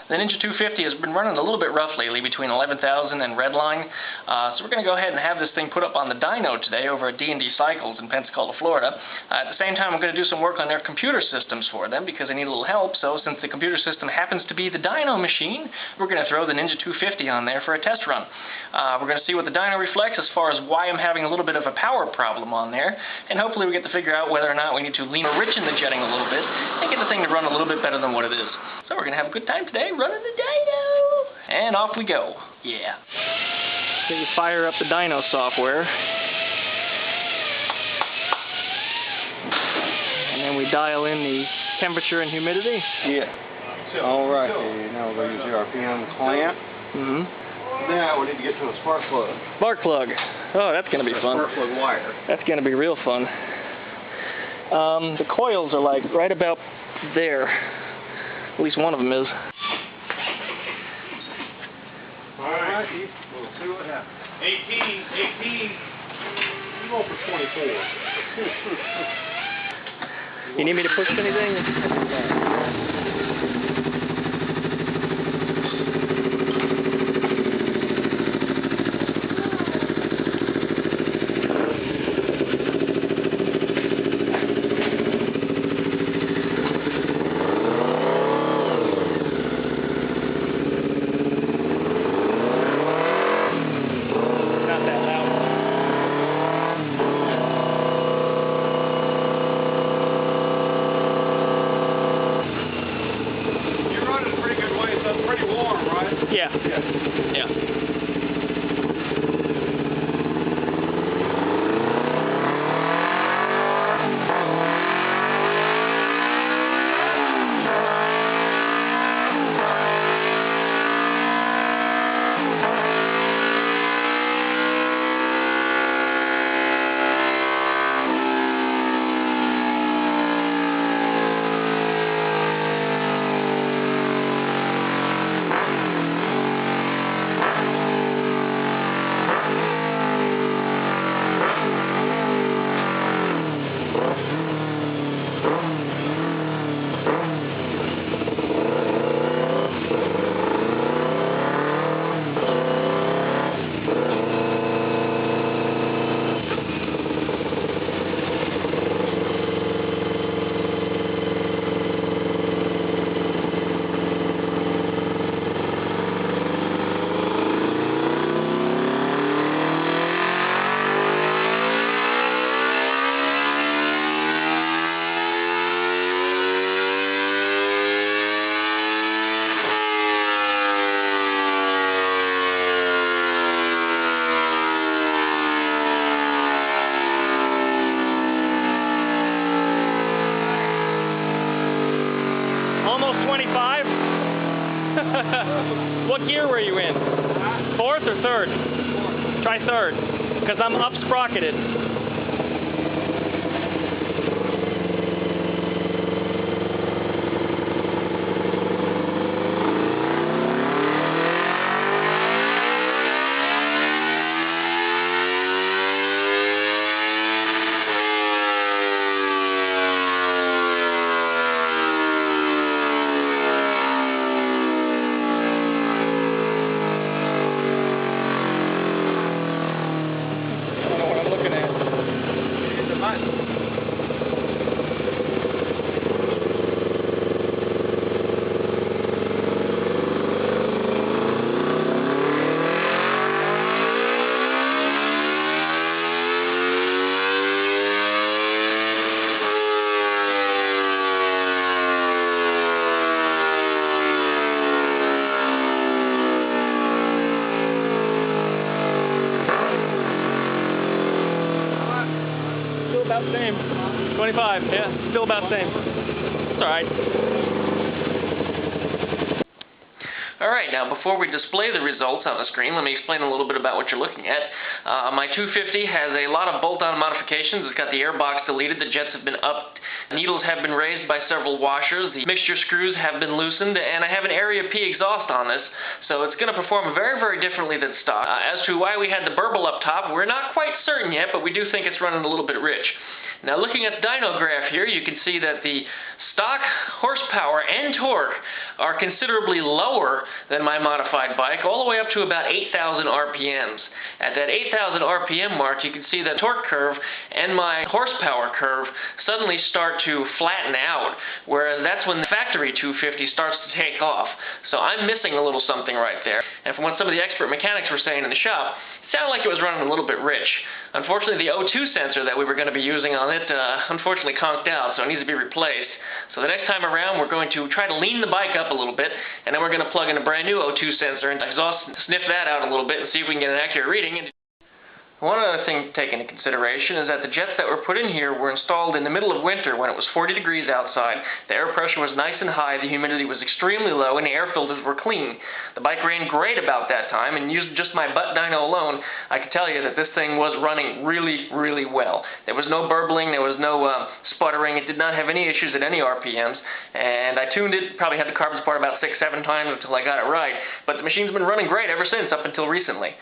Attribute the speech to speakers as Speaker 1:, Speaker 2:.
Speaker 1: The Ninja 250 has been running a little bit rough lately between 11,000 and redline, so we're going to go ahead and have this thing put up on the Dyno today over at D&D Cycles in Pensacola, Florida. At the same time, I'm going to do some work on their computer systems for them because they need a little help, so since the computer system happens to be the Dyno machine, we're going to throw the Ninja 250 on there for a test run. We're going to see what the Dyno reflects as far as why I'm having a little bit of a power problem on there, and hopefully we get to figure out whether or not we need to lean or rich in the jetting a little bit and get the thing to run a little bit better than what it is. So we're going to have a good time today running the Dyno, and off we go. Yeah. So you fire up the Dyno software, and then we dial in the temperature and humidity.
Speaker 2: Yeah. Alright, now we're going to use the RPM clamp. Now we need to get to a spark plug.
Speaker 1: Spark plug. Oh, that's going to be fun.
Speaker 2: Spark plug wire. That's
Speaker 1: going to be real fun. The coils are like right about there. At least one of them is.
Speaker 2: Alright, we'll see what happens. 18. I'm going for 24.
Speaker 1: You need me to push anything? Yeah. Almost 25? What gear were you in? Fourth or third? Fourth. Try third, because I'm up sprocketed. About the same. 25, yeah, still about the same. It's alright. Alright, now before we display the results on the screen, let me explain a little bit about what you're looking at. My 250 has a lot of bolt-on modifications. It's got the airbox deleted, the jets have been upped, needles have been raised by several washers, the mixture screws have been loosened, and I have an AreaP exhaust on this, so it's going to perform very, very differently than stock. As to why we had the burble up top, we're not quite certain yet, but we do think it's running a little bit rich. Now looking at the dyno graph here, you can see that the stock horsepower and torque are considerably lower than my modified bike, all the way up to about 8,000 RPMs. At that 8,000 RPM mark, you can see the torque curve and my horsepower curve suddenly start to flatten out, whereas that's when the factory 250 starts to take off. So I'm missing a little something right there. And from what some of the expert mechanics were saying in the shop, it sounded like it was running a little bit rich. Unfortunately, the O2 sensor that we were going to be using on it unfortunately conked out, so it needs to be replaced. So the next time around, we're going to try to lean the bike up a little bit, and then we're going to plug in a brand new O2 sensor and sniff that out a little bit and see if we can get an accurate reading. One other thing to take into consideration is that the jets that were put in here were installed in the middle of winter when it was 40 degrees outside. The air pressure was nice and high, the humidity was extremely low, and the air filters were clean. The bike ran great about that time, and using just my butt dyno alone, I can tell you that this thing was running really, really well. There was no burbling, there was no sputtering, it did not have any issues at any RPMs, and I tuned it, probably had the carbons apart about 6-7 times until I got it right, but the machine's been running great ever since, up until recently.